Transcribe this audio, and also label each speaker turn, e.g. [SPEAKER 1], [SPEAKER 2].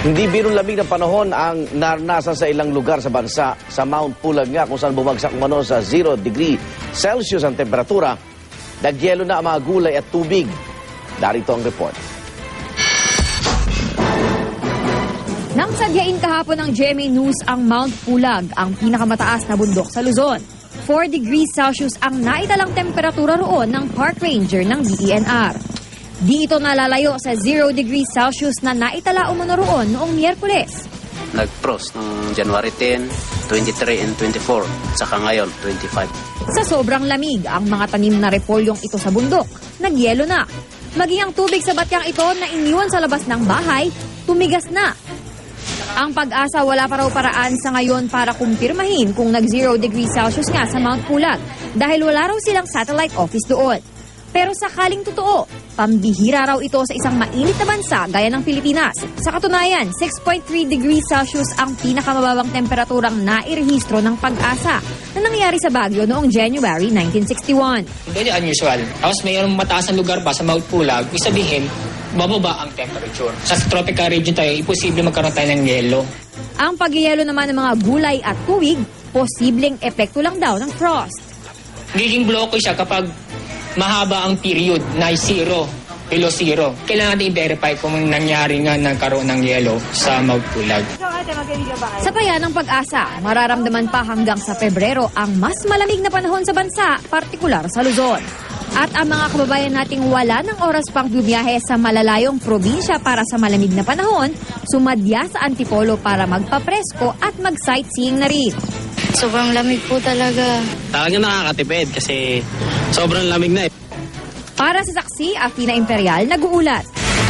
[SPEAKER 1] Hindi birong lamig ng panahon ang naranasan sa ilang lugar sa bansa. Sa Mount Pulag nga kung saan bumagsak umano sa 0 degree Celsius ang temperatura, nagyelo na ang mga gulay at tubig. Darito ang report.
[SPEAKER 2] Nang sadyain kahapon ng GMA News ang Mount Pulag, ang pinakamataas na bundok sa Luzon. 4 degrees Celsius ang naitalang temperatura roon ng park ranger ng DENR. Di ito nalalayo sa 0 degrees Celsius na naitala umano roon noong Miyerkules.
[SPEAKER 3] Nag-frost noong January 10, 23 and 24, saka ngayon 25.
[SPEAKER 2] Sa sobrang lamig, ang mga tanim na repolyong ito sa bundok, nagyelo na. Maging ang tubig sa batyang ito na iniwan sa labas ng bahay, tumigas na. Ang Pag-asa wala pa raw paraan sa ngayon para kumpirmahin kung nag-0 degrees Celsius nga sa Mount Pulag dahil wala raw silang satellite office doon. Pero sakaling totoo, pambihira raw ito sa isang mainit na bansa gaya ng Pilipinas. Sa katunayan, 6.3 degrees Celsius ang pinakamababang temperaturang nairehistro ng Pag-asa na nangyari sa Baguio noong January 1961.
[SPEAKER 4] Very unusual. Tapos mayroong mataas na lugar pa sa Mount Pulag, ibig sabihin, bababa ang temperature. Sa tropical region tayo, imposible magkaroon tayo ng yelo.
[SPEAKER 2] Ang pagyayelo naman ng mga gulay at tuwig, posibleng epekto lang daw ng frost.
[SPEAKER 4] Giging bloke siya kapag mahaba ang period na zero, below zero. Kailangan natin i-verify kung nangyari nga nagkaroon ng yelo sa Mount Pulag.
[SPEAKER 2] Sa paya ng Pag-asa, mararamdaman pa hanggang sa Pebrero ang mas malamig na panahon sa bansa, partikular sa Luzon. At ang mga kababayan nating wala ng oras pang bumiyahe sa malalayong probinsya para sa malamig na panahon, sumadya sa Antipolo para magpapresko at mag-sightseeing na rin.
[SPEAKER 5] Sobrang lamig po talaga.
[SPEAKER 3] Talagang nakakatipid kasi sobrang lamig na eh.
[SPEAKER 2] Para sa saksi, Athena Imperial, nag-uulat.